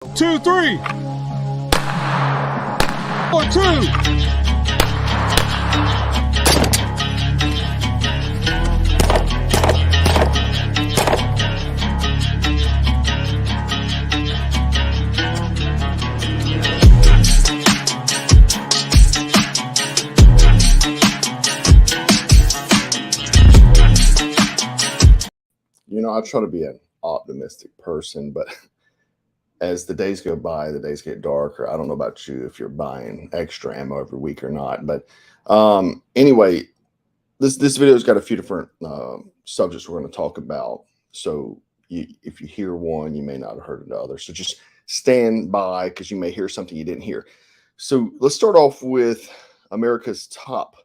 2, 3. 1, 2. You know, I try to be an optimistic person, but as the days go by, the days get darker. I don't know about you if you're buying extra ammo every week or not, but anyway, this video's got a few different subjects we're going to talk about. So if you hear one, you may not have heard the other. So just stand by because you may hear something you didn't hear. So let's start off with America's top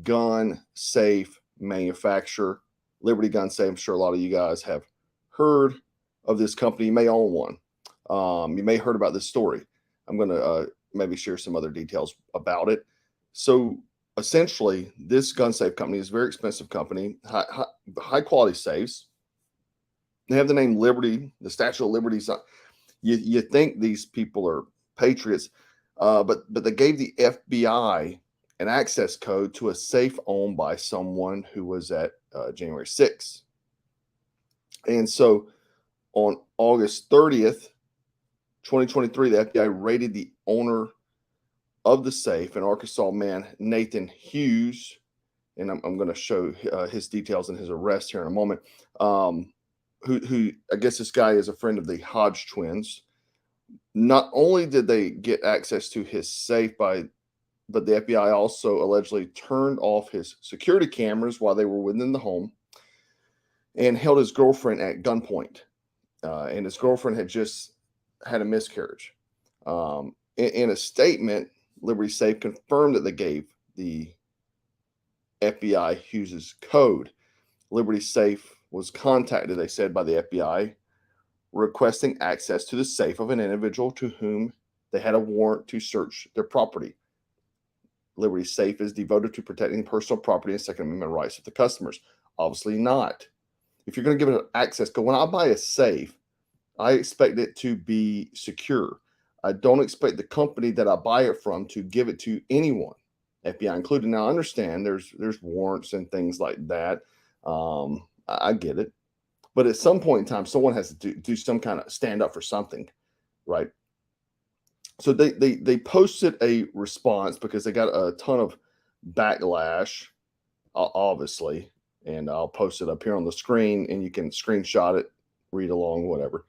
gun safe manufacturer, Liberty Gun Safe. I'm sure a lot of you guys have heard of this company. You may own one. You may have heard about this story. I'm going to maybe share some other details about it. So essentially, this gun safe company is a very expensive company, high quality safes. They have the name Liberty, the Statue of Liberty. You think these people are patriots, but they gave the FBI an access code to a safe owned by someone who was at January 6th. And so on August 30th, 2023, the FBI raided the owner of the safe, an Arkansas man, Nathan Hughes, and I'm going to show his details and his arrest here in a moment, who I guess this guy is a friend of the Hodge twins. Not only did they get access to his safe but the FBI also allegedly turned off his security cameras while they were within the home and held his girlfriend at gunpoint. And his girlfriend had just had a miscarriage. In a statement, Liberty Safe confirmed that they gave the FBI Hughes's code. Liberty Safe was contacted, they said, by the FBI requesting access to the safe of an individual to whom they had a warrant to search their property. Liberty Safe is devoted to protecting personal property and Second Amendment rights of the customers. Obviously not. If you're going to give it access code, when I buy a safe, I expect it to be secure. I don't expect the company that I buy it from to give it to anyone, FBI included. Now, I understand there's warrants and things like that. I get it. But at some point in time, someone has to do some kind of stand up for something, right? So they posted a response because they got a ton of backlash, obviously. And I'll post it up here on the screen and you can screenshot it, read along, whatever.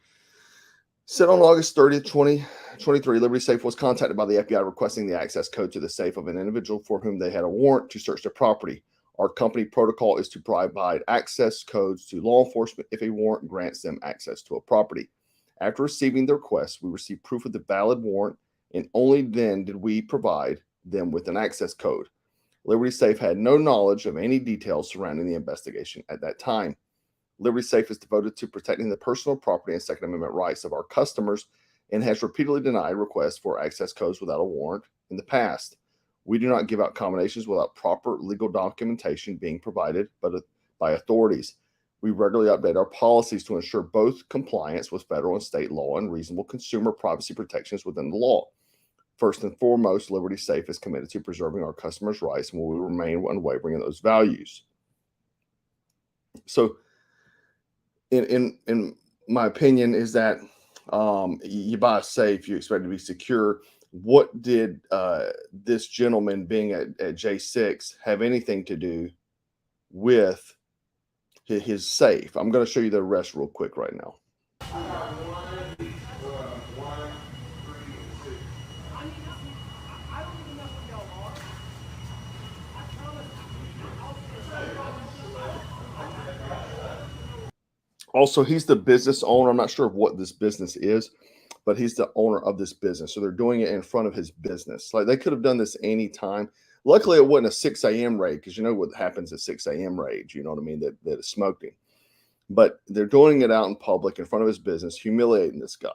Said on August 30th, 2023, Liberty Safe was contacted by the FBI requesting the access code to the safe of an individual for whom they had a warrant to search their property. Our company protocol is to provide access codes to law enforcement if a warrant grants them access to a property. After receiving the request, we received proof of the valid warrant, and only then did we provide them with an access code. Liberty Safe had no knowledge of any details surrounding the investigation at that time. Liberty Safe is devoted to protecting the personal property and Second Amendment rights of our customers and has repeatedly denied requests for access codes without a warrant in the past. We do not give out combinations without proper legal documentation being provided by authorities. We regularly update our policies to ensure both compliance with federal and state law and reasonable consumer privacy protections within the law. First and foremost, Liberty Safe is committed to preserving our customers' rights and will remain unwavering in those values. So, in my opinion, is that you buy a safe, you expect it to be secure. What did this gentleman being at J6 have anything to do with his safe? I'm going to show you the rest real quick right now. Also, he's the business owner. I'm not sure of what this business is, but he's the owner of this business. So they're doing it in front of his business. Like, they could have done this anytime. Luckily, it wasn't a 6 a.m. raid, because you know what happens at 6 a.m. raids, you know what I mean, that is smoking. But they're doing it out in public in front of his business, humiliating this guy.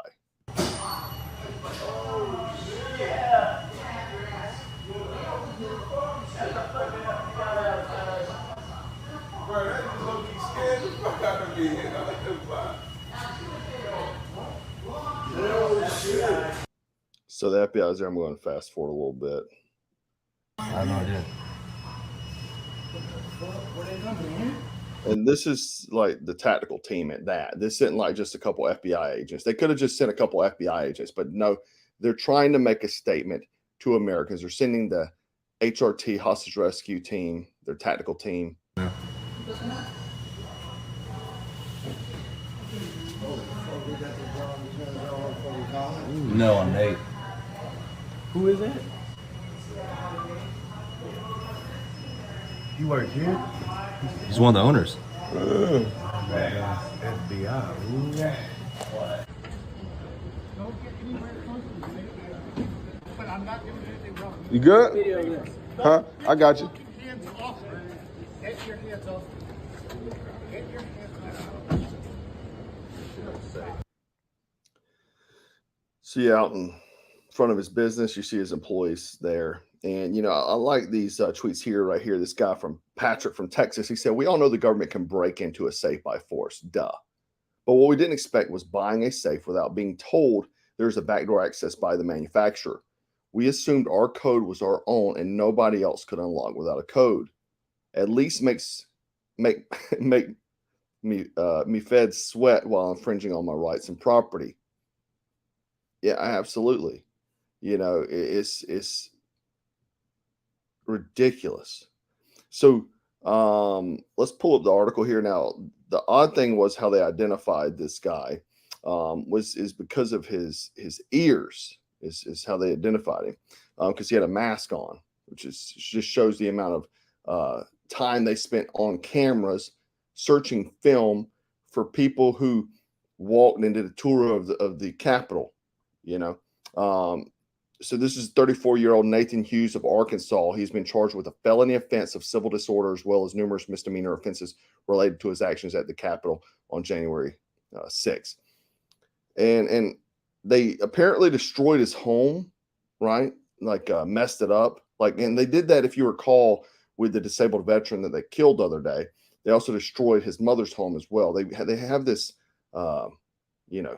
So the FBI is there. I'm going to fast forward a little bit. I have no idea. And this is like the tactical team at that. This isn't like just a couple FBI agents. They could have just sent a couple FBI agents, but no, they're trying to make a statement to Americans. They're sending the HRT hostage rescue team, their tactical team. Yeah. No, I'm Nate. Who is that? You work here? He's one of the owners. FBI. Ooh. You good? Huh? I got you. Hands off. Get your hands off. Get your hands off. See out in front of his business, you see his employees there. And, you know, I like these tweets here, right here. This guy from Patrick from Texas, he said, we all know the government can break into a safe by force. Duh. But what we didn't expect was buying a safe without being told there's a backdoor access by the manufacturer. We assumed our code was our own and nobody else could unlock without a code. At least make me feds sweat while infringing on my rights and property. Yeah, absolutely. You know, it's ridiculous. So let's pull up the article here now. The odd thing was how they identified this guy is because of his ears is how they identified him, because he had a mask on, which just shows the amount of time they spent on cameras searching film for people who walked and did a tour of the Capitol. You know, so this is 34-year-old Nathan Hughes of Arkansas. He's been charged with a felony offense of civil disorder as well as numerous misdemeanor offenses related to his actions at the Capitol on January 6th. And they apparently destroyed his home, right? Like messed it up. Like, and they did that, if you recall, with the disabled veteran that they killed the other day. They also destroyed his mother's home as well. They have this, you know,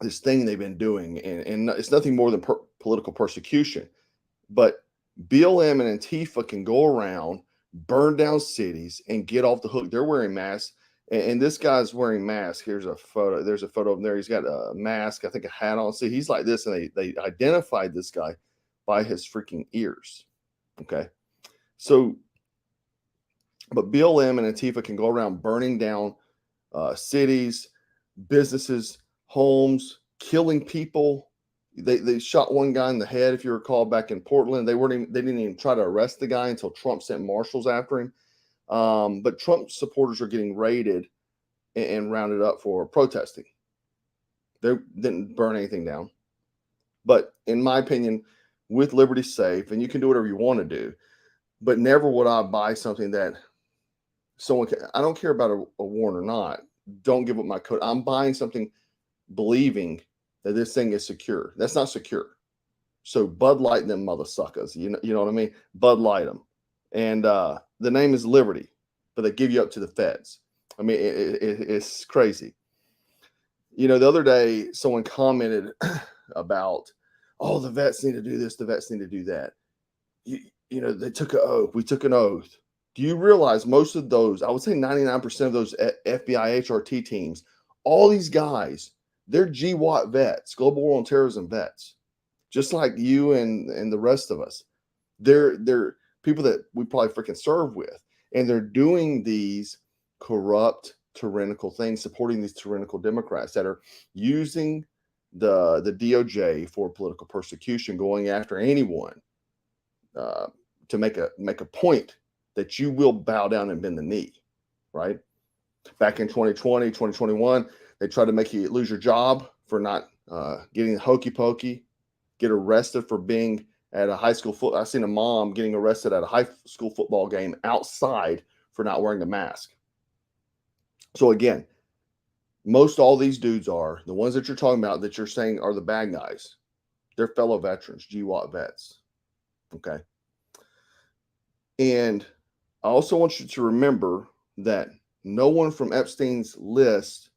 this thing they've been doing, and it's nothing more than political persecution. But BLM and Antifa can go around, burn down cities, and get off the hook. They're wearing masks, and this guy's wearing masks. Here's a photo. There's a photo of him there. He's got a mask, I think a hat on. See, he's like this, and they identified this guy by his freaking ears. Okay, so, but BLM and Antifa can go around burning down cities, businesses, homes, killing people. They shot one guy in the head, if you recall, back in Portland. They didn't even try to arrest the guy until Trump sent marshals after him. But Trump supporters are getting raided and rounded up for protesting. They didn't burn anything down. But in my opinion, with Liberty Safe, and you can do whatever you want to do, but never would I buy something that someone can, I don't care about a warrant or not. Don't give up my code. I'm buying something believing that this thing is secure. That's not secure. So Bud Light them mother suckers. You know what I mean? Bud Light them. And the name is Liberty, but they give you up to the feds. I mean, it's crazy. You know, the other day, someone commented about, oh, the vets need to do this, the vets need to do that. You know, they took an oath. We took an oath. Do you realize most of those, I would say 99% of those FBI HRT teams, all these guys, they're GWAT vets, Global War on Terrorism vets, just like you and the rest of us. They're people that we probably freaking serve with, and they're doing these corrupt, tyrannical things, supporting these tyrannical Democrats that are using the DOJ for political persecution, going after anyone to make a point that you will bow down and bend the knee, right? Back in 2020, 2021, they tried to make you lose your job for not getting hokey pokey, get arrested for being at a high school football. I seen a mom getting arrested at a high school football game outside for not wearing a mask. So again, most all these dudes are the ones that you're talking about that you're saying are the bad guys. They're fellow veterans, GWAT vets. Okay. And I also want you to remember that no one from Epstein's list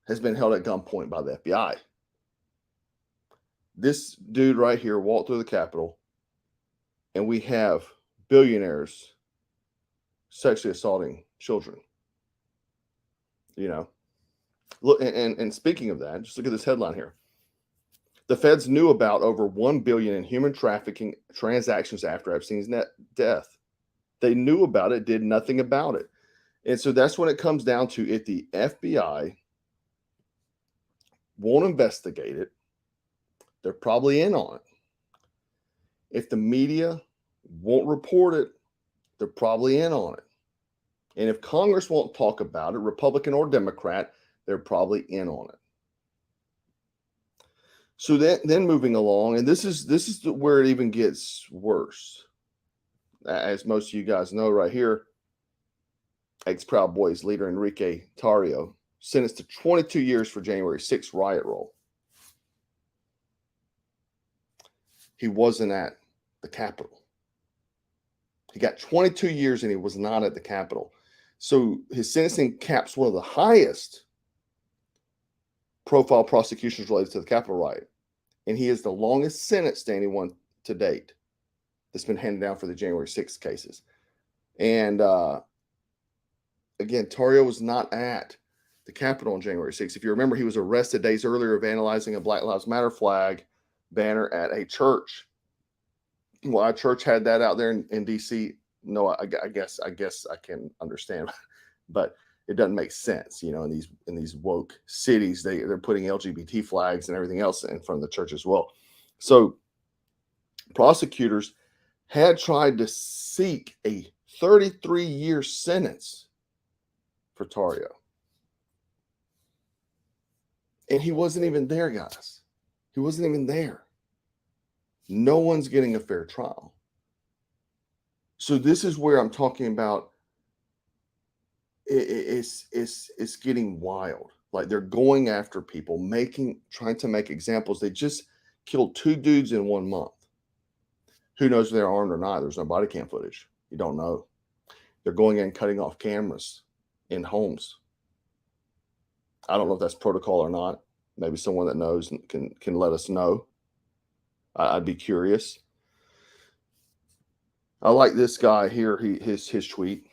has been held at gunpoint by the FBI. This dude right here walked through the Capitol, and we have billionaires sexually assaulting children. Look, and speaking of that, just look at this headline here. The feds knew about over $1 billion in human trafficking transactions after Epstein's death. They knew about it, did nothing about it. And so that's when it comes down to, if the FBI won't investigate it, they're probably in on it. If the media won't report it, they're probably in on it. And if Congress won't talk about it, Republican or Democrat, they're probably in on it. So then moving along, and this is where it even gets worse. As most of you guys know right here, ex-Proud Boys leader Enrique Tarrio sentenced to 22 years for January 6th riot roll. He wasn't at the Capitol. He got 22 years and he was not at the Capitol. So his sentencing caps one of the highest profile prosecutions related to the Capitol riot. And he is the longest sentence to anyone to date that's been handed down for the January 6th cases. And again, Tarrio was not at the Capitol on January 6th. If you remember, he was arrested days earlier of vandalizing a Black Lives Matter flag banner at a church. Why a church had that out there in D.C., no, I guess I can understand, but it doesn't make sense. In these woke cities, they're putting LGBT flags and everything else in front of the church as well. So prosecutors had tried to seek a 33-year sentence for Tarrio. And he wasn't even there, guys. He wasn't even there. No one's getting a fair trial. So this is where I'm talking about it's getting wild. Like, they're going after people, trying to make examples. They just killed 2 dudes in 1 month. Who knows if they're armed or not? There's no body cam footage. You don't know. They're going in and cutting off cameras in homes. I don't know if that's protocol or not. Maybe someone that knows can let us know. I'd be curious. I like this guy here. His tweet.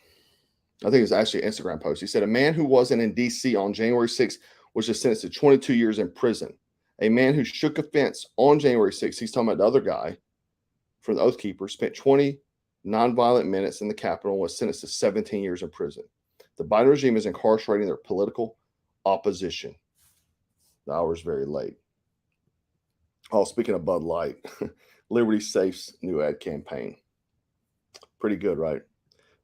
I think it's actually an Instagram post. He said, a man who wasn't in D.C. on January 6th was just sentenced to 22 years in prison. A man who shook a fence on January 6th, he's talking about the other guy from the Oath Keepers, spent 20 nonviolent minutes in the Capitol and was sentenced to 17 years in prison. The Biden regime is incarcerating their political opposition. The hour is very late. Oh, speaking of Bud Light, Liberty Safe's new ad campaign. Pretty good, right?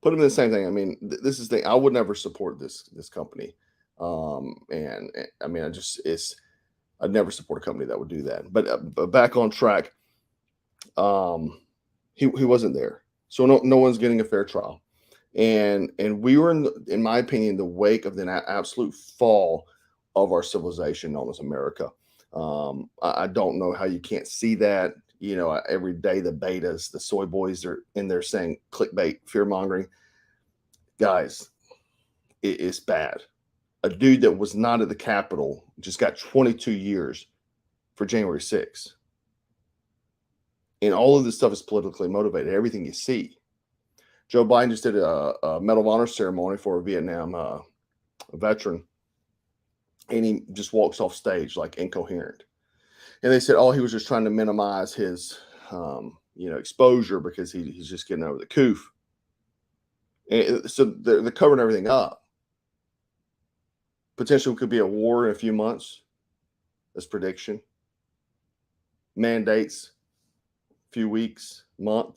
Put them in the same thing. I mean, this is the, I would never support this company. And I mean, I'd never support a company that would do that. But back on track, he wasn't there. So no one's getting a fair trial. And we were, in my opinion, the wake of the absolute fall of our civilization known as America. I don't know how you can't see that. You know, every day the betas, the soy boys are in there saying clickbait, fear mongering. Guys, it's bad. A dude that was not at the Capitol just got 22 years for January 6th. And all of this stuff is politically motivated, everything you see. Joe Biden just did a Medal of Honor ceremony for a Vietnam veteran. And he just walks off stage like incoherent. And they said, oh, he was just trying to minimize his, exposure because he's just getting over the coof. And so they're covering everything up. Potentially could be a war in a few months. That's prediction. Mandates, few weeks, month.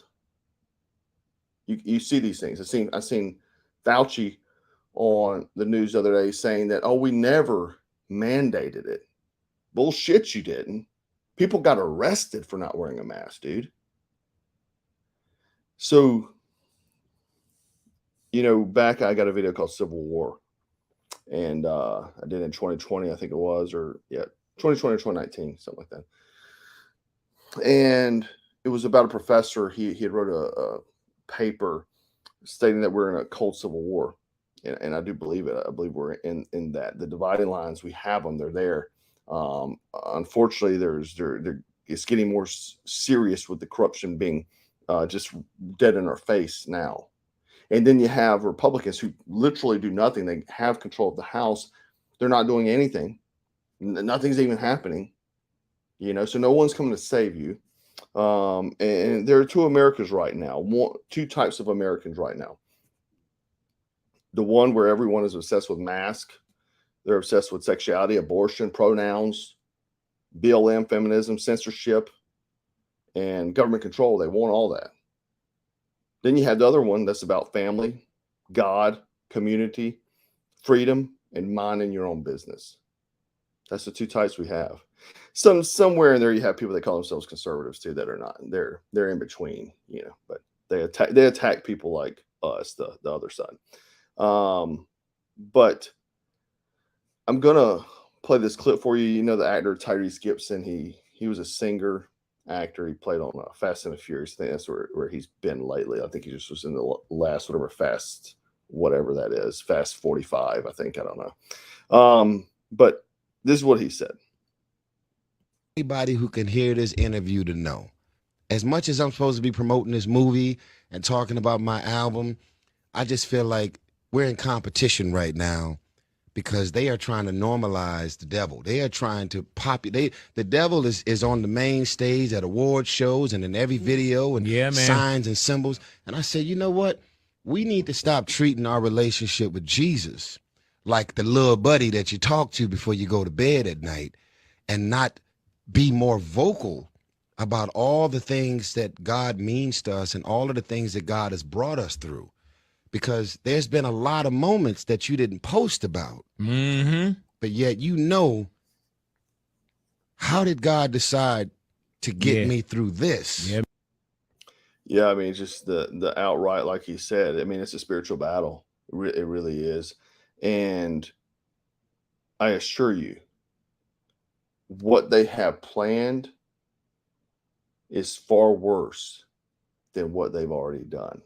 You see these things. I seen Fauci on the news the other day saying that, oh, we never mandated it. Bullshit, you didn't. People got arrested for not wearing a mask, dude. So, back I got a video called Civil War. And I did in 2020, I think it was, 2020 or 2019, something like that. And it was about a professor. He had wrote a paper stating that we're in a cold civil war. and I do believe it. I believe we're in that. The dividing lines, we have them. They're there. Unfortunately, it's getting more serious with the corruption being just dead in our face now. And then you have Republicans who literally do nothing. They have control of the House. They're not doing anything. Nothing's even happening. So no one's coming to save you. And there are two Americas right now, two types of Americans right now. The one where everyone is obsessed with masks. They're obsessed with sexuality, abortion, pronouns, BLM, feminism, censorship, and government control. They want all that. Then you have the other one that's about family, God, community, freedom, and minding your own business. That's the two types we have. Somewhere in there you have people that call themselves conservatives too that are not. They're in between, but they attack people like us, the other side. But I'm gonna play this clip for you. The actor Tyrese Gibson. He was a singer, actor. He played on Fast and the Furious. I think that's where he's been lately. I think he just was in the last whatever that is, Fast 45. I think, I don't know. But this is what he said. Anybody who can hear this interview to know, as much as I'm supposed to be promoting this movie and talking about my album, I just feel like we're in competition right now because they are trying to normalize the devil. They are trying to the devil is on the main stage at award shows and in every video and signs and symbols. And I said, you know what? We need to stop treating our relationship with Jesus like the little buddy that you talk to before you go to bed at night, and not be more vocal about all the things that God means to us and all of the things that God has brought us through. Because there's been a lot of moments that you didn't post about, but yet how did God decide to get me through this? Yeah, I mean, just the outright, like he said, I mean, it's a spiritual battle. It really is. And I assure you, what they have planned is far worse than what they've already done.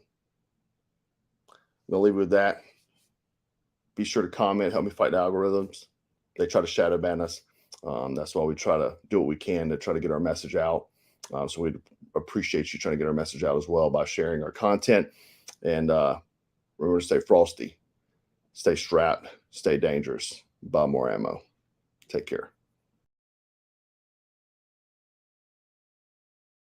I'm going to leave it with that. Be sure to comment, help me fight the algorithms. They try to shadow ban us. That's why we try to do what we can to try to get our message out. So we appreciate you trying to get our message out as well by sharing our content. And remember to stay frosty, stay strapped, stay dangerous, buy more ammo. Take care.